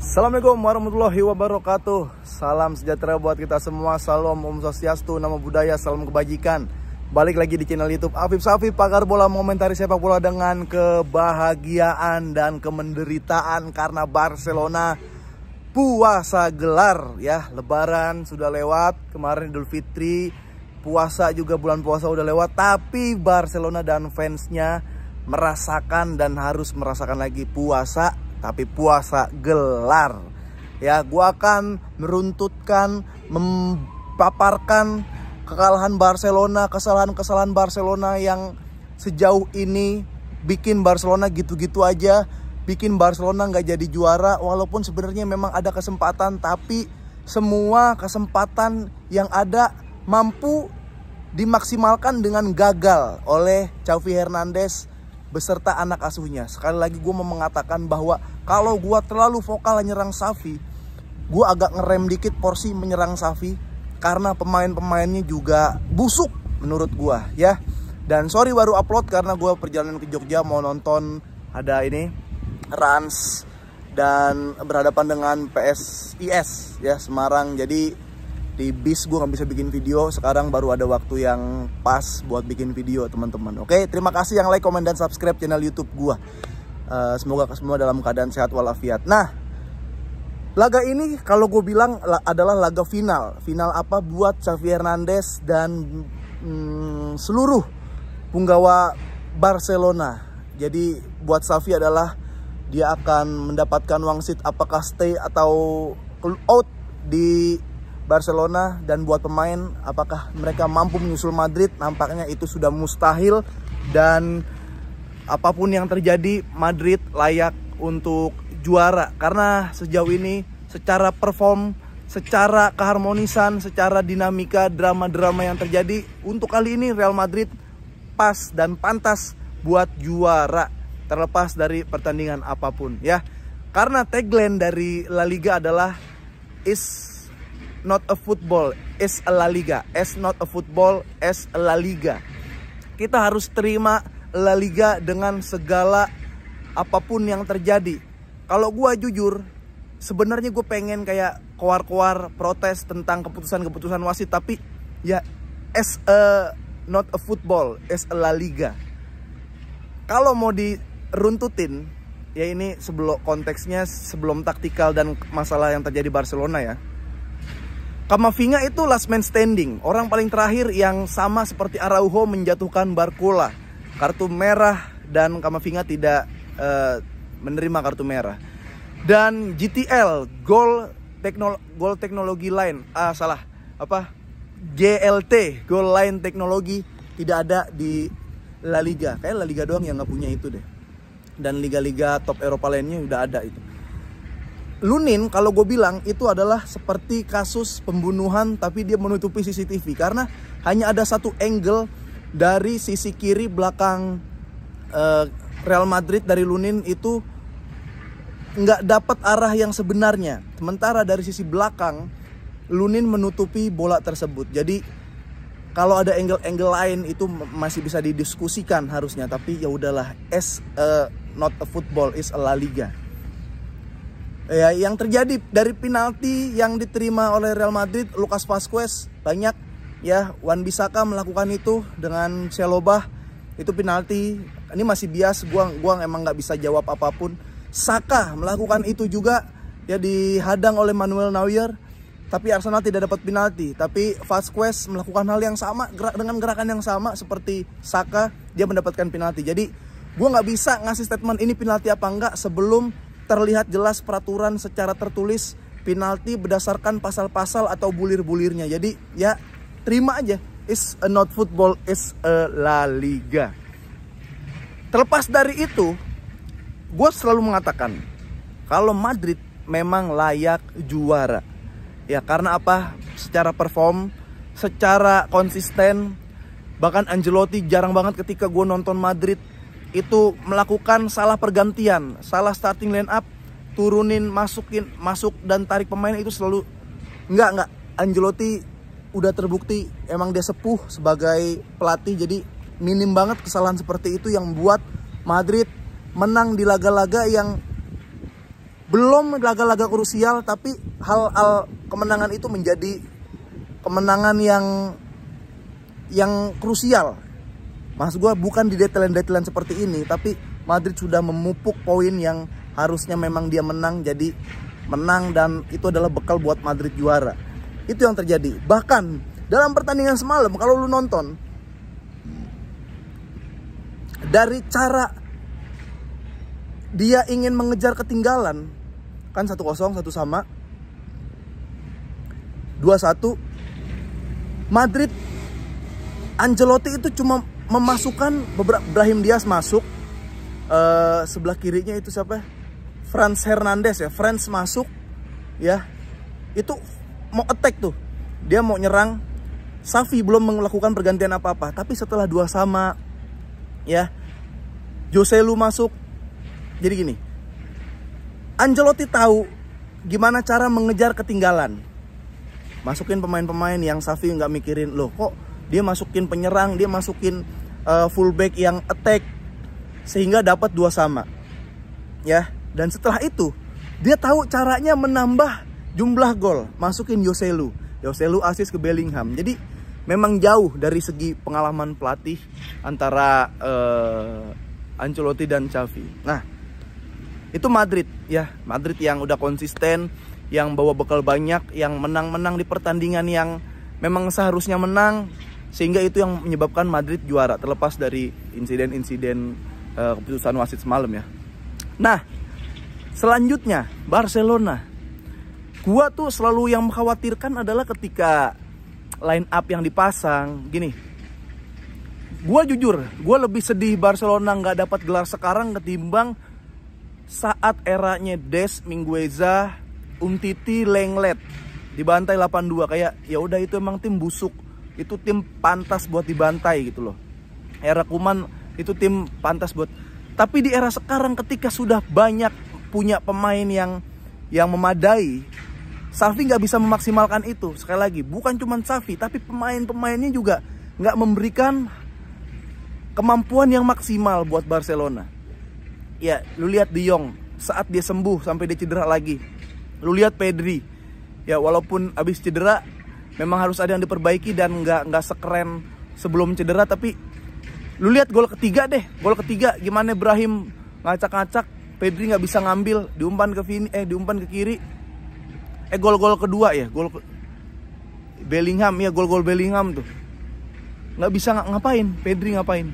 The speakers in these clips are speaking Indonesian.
Assalamualaikum warahmatullahi wabarakatuh. Salam sejahtera buat kita semua. Salam Om Swastiastu, nama budaya, salam kebajikan. Balik lagi di channel YouTube Afif Safif, pakar bola momentari sepak bola dengan kebahagiaan dan kemenderitaan karena Barcelona puasa gelar ya. Lebaran sudah lewat, kemarin Idul Fitri, puasa juga, bulan puasa udah lewat, tapi Barcelona dan fansnya merasakan dan harus merasakan lagi puasa, tapi puasa gelar. Ya, gua akan meruntutkan, memaparkan kekalahan Barcelona, kesalahan-kesalahan Barcelona yang sejauh ini bikin Barcelona gitu-gitu aja, bikin Barcelona nggak jadi juara. Walaupun sebenarnya memang ada kesempatan, tapi semua kesempatan yang ada mampu dimaksimalkan dengan gagal oleh Xavi Hernandez beserta anak asuhnya. Sekali lagi gue mau mengatakan bahwa kalau gue terlalu vokal menyerang Xavi, gue agak ngerem dikit porsi menyerang Xavi karena pemain-pemainnya juga busuk menurut gue ya. Dan sorry baru upload karena gue perjalanan ke Jogja mau nonton, ada ini Rans dan berhadapan dengan PSIS ya Semarang. Jadi di bis gue nggak bisa bikin video, sekarang baru ada waktu yang pas buat bikin video teman-teman. Oke, terima kasih yang like, komen, dan subscribe channel YouTube gue. Semoga semua dalam keadaan sehat walafiat. Nah, laga ini kalau gue bilang adalah laga final. Final apa buat Xavi Hernandez dan seluruh punggawa Barcelona. Jadi buat Xavi adalah dia akan mendapatkan wangsit apakah stay atau out di Barcelona, dan buat pemain apakah mereka mampu menyusul Madrid, nampaknya itu sudah mustahil. Dan apapun yang terjadi, Madrid layak untuk juara karena sejauh ini secara perform, secara keharmonisan, secara dinamika, drama-drama yang terjadi, untuk kali ini Real Madrid pas dan pantas buat juara terlepas dari pertandingan apapun ya. Karena tagline dari La Liga adalah is not a football, is a La Liga. Is not a football, is a La Liga. Kita harus terima La Liga dengan segala apapun yang terjadi. Kalau gue jujur, sebenarnya gue pengen kayak keluar-keluar protes tentang keputusan-keputusan wasit, tapi ya as a not a football, as a La Liga. Kalau mau diruntutin, ya ini sebelum konteksnya, sebelum taktikal dan masalah yang terjadi Barcelona ya. Camavinga itu last man standing, orang paling terakhir yang sama seperti Araujo menjatuhkan Barcola. Kartu merah dan Camavinga tidak menerima kartu merah. Dan GTL, goal teknologi line, GLT, goal line teknologi tidak ada di La Liga. Kayak La Liga doang yang nggak punya itu deh. Dan liga-liga top Eropa lainnya udah ada itu. Lunin kalau gue bilang itu adalah seperti kasus pembunuhan tapi dia menutupi CCTV karena hanya ada satu angle dari sisi kiri belakang Real Madrid dari Lunin itu nggak dapat arah yang sebenarnya. Sementara dari sisi belakang Lunin menutupi bola tersebut. Jadi kalau ada angle-angle lain itu masih bisa didiskusikan harusnya, tapi ya udahlah, as not a football, is a La Liga. Ya, yang terjadi dari penalti yang diterima oleh Real Madrid, Lucas Vazquez banyak ya, Wan-Bissaka melakukan itu dengan Chalobah, itu penalti. Ini masih bias, gua emang nggak bisa jawab apapun. Saka melakukan itu juga ya, dihadang oleh Manuel Neuer, tapi Arsenal tidak dapat penalti. Tapi Vazquez melakukan hal yang sama, dengan gerakan yang sama seperti Saka, dia mendapatkan penalti. Jadi gua nggak bisa ngasih statement ini penalti apa enggak sebelum terlihat jelas peraturan secara tertulis penalti berdasarkan pasal-pasal atau bulir-bulirnya. Jadi ya terima aja, is a not football, is a La Liga. Terlepas dari itu, gue selalu mengatakan kalau Madrid memang layak juara ya. Karena apa? Secara perform, secara konsisten. Bahkan Ancelotti jarang banget ketika gue nonton Madrid itu melakukan salah pergantian, salah starting line up, turunin, masuk dan tarik pemain, itu selalu enggak. Ancelotti udah terbukti emang dia sepuh sebagai pelatih, jadi minim banget kesalahan seperti itu yang membuat Madrid menang di laga-laga yang belum laga-laga krusial, tapi hal-hal kemenangan itu menjadi kemenangan yang krusial. Maksud gue bukan di detailan-detailan seperti ini, tapi Madrid sudah memupuk poin yang harusnya memang dia menang, jadi menang, dan itu adalah bekal buat Madrid juara. Itu yang terjadi. Bahkan dalam pertandingan semalam, kalau lu nonton, dari cara dia ingin mengejar ketinggalan, kan 1-0, 1-1, 2-1, Madrid, Ancelotti itu cuma memasukkan beberapa, Brahim Diaz masuk, sebelah kirinya itu siapa? Franz Hernandez ya, Franz masuk ya. Itu mau attack tuh. Dia mau nyerang. Xavi belum melakukan pergantian apa-apa, tapi setelah 2-2 ya, Joselu masuk. Jadi gini, Ancelotti tahu gimana cara mengejar ketinggalan. Masukin pemain-pemain yang Xavi nggak mikirin, loh kok dia masukin penyerang, dia masukin fullback yang attack, sehingga dapat 2-2 ya. Dan setelah itu dia tahu caranya menambah jumlah gol, masukin Joselu assist ke Bellingham. Jadi memang jauh dari segi pengalaman pelatih antara Ancelotti dan Xavi. Nah, itu Madrid ya, Madrid yang udah konsisten, yang bawa bekal banyak, yang menang-menang di pertandingan yang memang seharusnya menang, sehingga itu yang menyebabkan Madrid juara, terlepas dari insiden-insiden keputusan wasit semalam ya. Nah, selanjutnya Barcelona. Gua tuh selalu yang mengkhawatirkan adalah ketika line up yang dipasang. Gini, gua jujur, gua lebih sedih Barcelona nggak dapat gelar sekarang ketimbang saat eranya Des, Mingueza, Umtiti, Lenglet dibantai 8-2. Kayak ya udah, itu emang tim busuk, itu tim pantas buat dibantai gitu loh. Era Koeman itu tim pantas buat. Tapi di era sekarang ketika sudah banyak punya pemain yang memadai, Xavi nggak bisa memaksimalkan itu. Sekali lagi, bukan cuma Xavi, tapi pemain-pemainnya juga nggak memberikan kemampuan yang maksimal buat Barcelona. Ya, lu lihat De Jong saat dia sembuh sampai dia cedera lagi. Lu lihat Pedri, ya walaupun abis cedera memang harus ada yang diperbaiki dan nggak sekeren sebelum cedera. Tapi lu lihat gol ketiga deh, gol ketiga gimana Brahim ngacak-ngacak, Pedri nggak bisa ngambil, diumpan ke kiri. Gol-gol kedua ya, Bellingham ya, gol-gol Bellingham tuh nggak bisa ngapain, Pedri ngapain.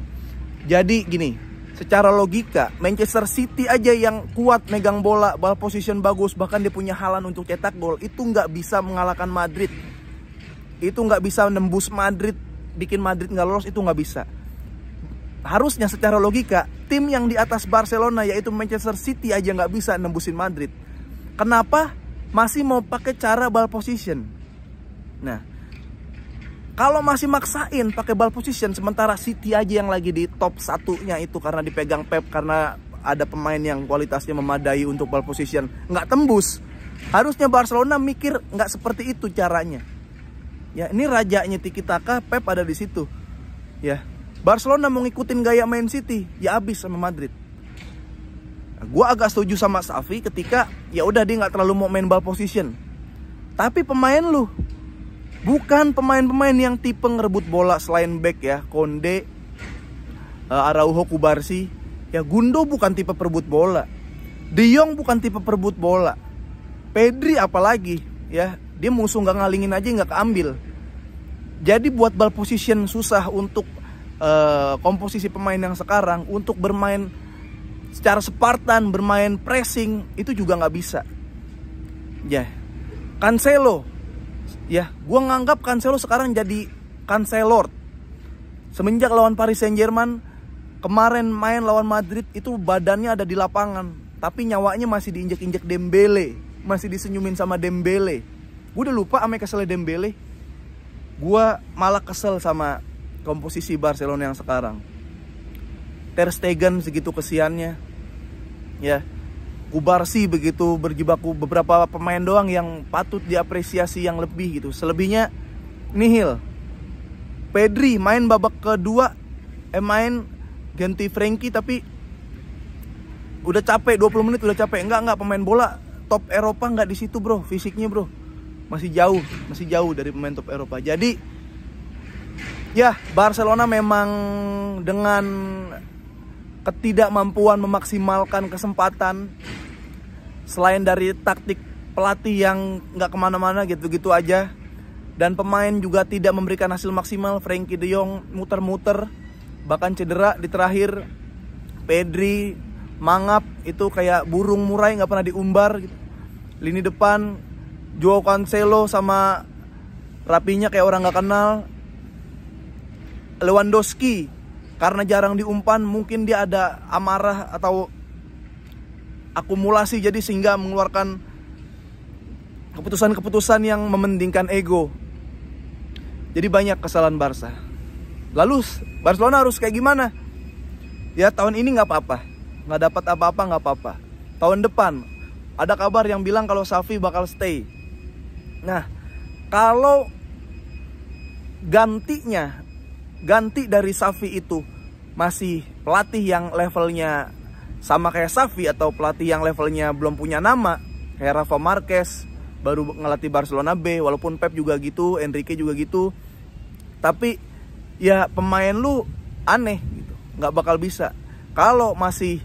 Jadi gini, secara logika Manchester City aja yang kuat megang bola, ball position bagus, bahkan dia punya halan untuk cetak gol, itu nggak bisa mengalahkan Madrid. Itu nggak bisa nembus Madrid, bikin Madrid nggak lolos, itu nggak bisa. Harusnya secara logika tim yang di atas Barcelona yaitu Manchester City aja nggak bisa nembusin Madrid. Kenapa masih mau pakai cara ball position? Nah, kalau masih maksain pakai ball position, sementara City aja yang lagi di top satunya itu karena dipegang Pep, karena ada pemain yang kualitasnya memadai untuk ball position, nggak tembus. Harusnya Barcelona mikir nggak seperti itu caranya. Ya, ini rajanya tiki taka, Pep ada di situ. Ya, Barcelona mau ngikutin gaya main City, ya abis sama Madrid. Nah, gue agak setuju sama Xavi ketika ya udah dia nggak terlalu mau main ball position. Tapi pemain lu bukan pemain-pemain yang tipe ngerebut bola selain back ya, Konde, Araujo, Kubarsi. Ya, Gundo bukan tipe perebut bola. De Jong bukan tipe perebut bola. Pedri apalagi ya, dia musuh nggak ngalingin aja nggak keambil. Jadi buat ball position susah untuk komposisi pemain yang sekarang untuk bermain secara Spartan, bermain pressing itu juga nggak bisa. Ya, Cancelo. Ya, gue nganggap Cancelo sekarang jadi Cancelor. Semenjak lawan Paris Saint-Germain, kemarin main lawan Madrid itu badannya ada di lapangan, tapi nyawanya masih diinjek-injek Dembele, masih disenyumin sama Dembele. Gue udah lupa ame keselnya Dembele. Gue malah kesel sama komposisi Barcelona yang sekarang. Ter Stegen segitu kesiannya. Ya, Kubarsi begitu berjibaku, beberapa pemain doang yang patut diapresiasi yang lebih gitu. Selebihnya nihil. Pedri main babak kedua, main ganti Frankie tapi udah capek, 20 menit udah capek. Enggak, pemain bola top Eropa nggak di situ bro, fisiknya bro. Masih jauh dari pemain top Eropa. Jadi ya Barcelona memang dengan ketidakmampuan memaksimalkan kesempatan, selain dari taktik pelatih yang nggak kemana-mana gitu-gitu aja, dan pemain juga tidak memberikan hasil maksimal. Frenkie de Jong muter-muter, bahkan cedera di terakhir. Pedri mangap, itu kayak burung murai nggak pernah diumbar gitu. Lini depan Joao Cancelo sama Rapinya kayak orang nggak kenal. Lewandowski karena jarang diumpan, mungkin dia ada amarah atau akumulasi, jadi sehingga mengeluarkan keputusan-keputusan yang mementingkan ego. Jadi banyak kesalahan Barca. Lalu Barcelona harus kayak gimana? Ya tahun ini nggak apa-apa, nggak dapat apa-apa nggak apa-apa. Tahun depan ada kabar yang bilang kalau Xavi bakal stay. Nah, kalau ganti dari Xavi itu masih pelatih yang levelnya sama kayak Xavi, atau pelatih yang levelnya belum punya nama kayak Rafa Marquez, baru ngelatih Barcelona B, walaupun Pep juga gitu, Enrique juga gitu. Tapi ya pemain lu aneh gitu, nggak bakal bisa. Kalau masih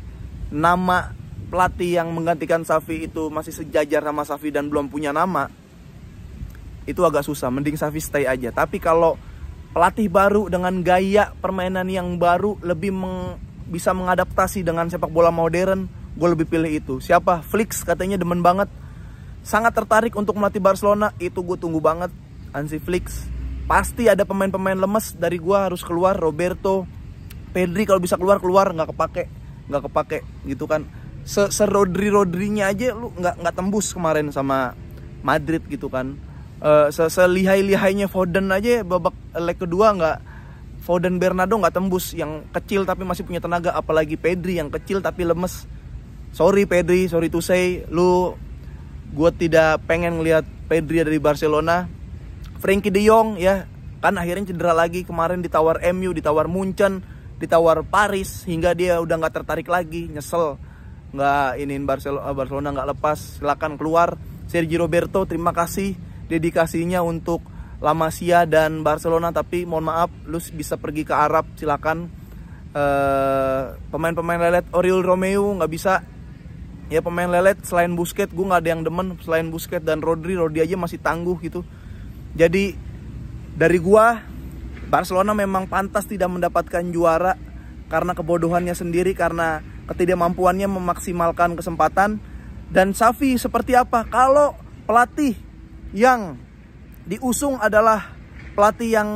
nama pelatih yang menggantikan Xavi itu masih sejajar sama Xavi dan belum punya nama, itu agak susah. Mending Xavi stay aja. Tapi kalau pelatih baru dengan gaya permainan yang baru, lebih bisa mengadaptasi dengan sepak bola modern, gue lebih pilih itu. Siapa? Flick katanya demen banget, sangat tertarik untuk melatih Barcelona. Itu gue tunggu banget, Hansi Flick. Pasti ada pemain-pemain lemes dari gue harus keluar. Roberto, Pedri kalau bisa keluar, nggak kepake gitu kan. Rodrinya aja lu nggak tembus kemarin sama Madrid gitu kan. Selihai-lihainya Foden aja babak leg kedua nggak, Foden Bernardo nggak tembus, yang kecil tapi masih punya tenaga. Apalagi Pedri yang kecil tapi lemes. Sorry Pedri, sorry to say, gue tidak pengen ngelihat Pedri dari Barcelona. Frenkie de Jong ya kan akhirnya cedera lagi, kemarin ditawar MU, ditawar Munchen, ditawar Paris, hingga dia udah nggak tertarik lagi. Nyesel nggak iniin Barcelona nggak lepas, silakan keluar. Sergi Roberto, terima kasih dedikasinya untuk La Masia dan Barcelona, tapi mohon maaf lu bisa pergi ke Arab, silakan. Pemain-pemain lelet, Oriol Romeu nggak bisa ya, pemain lelet selain Busquets gue nggak ada yang demen selain Busquets dan Rodri aja masih tangguh gitu. Jadi dari gua, Barcelona memang pantas tidak mendapatkan juara karena kebodohannya sendiri, karena ketidakmampuannya memaksimalkan kesempatan. Dan Xavi seperti apa? Kalau pelatih yang diusung adalah pelatih yang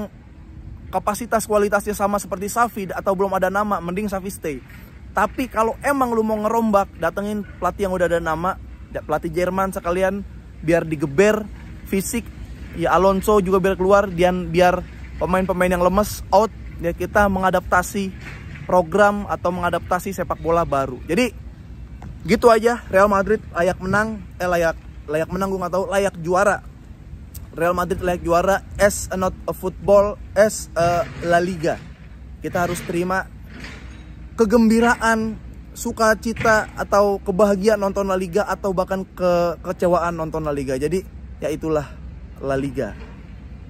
kapasitas kualitasnya sama seperti Xavi atau belum ada nama, mending Xavi stay. Tapi kalau emang lu mau ngerombak, datengin pelatih yang udah ada nama, pelatih Jerman sekalian, biar digeber fisik. Ya Alonso juga biar keluar, biar pemain-pemain yang lemes out, ya kita mengadaptasi program atau mengadaptasi sepak bola baru. Jadi gitu aja. Real Madrid layak menang, layak menang gue nggak tahu, layak juara. Real Madrid layak juara as not a football, as a La Liga. Kita harus terima kegembiraan, sukacita atau kebahagiaan nonton La Liga, atau bahkan kekecewaan nonton La Liga. Jadi ya itulah La Liga.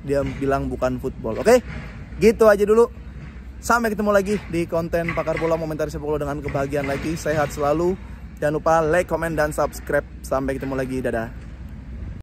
Dia bilang bukan football. Oke? Gitu aja dulu. Sampai ketemu lagi di konten Pakar Bola, Momentari Sepak Bola dengan kebahagiaan lagi. Sehat selalu. Jangan lupa like, comment, dan subscribe. Sampai ketemu lagi. Dadah.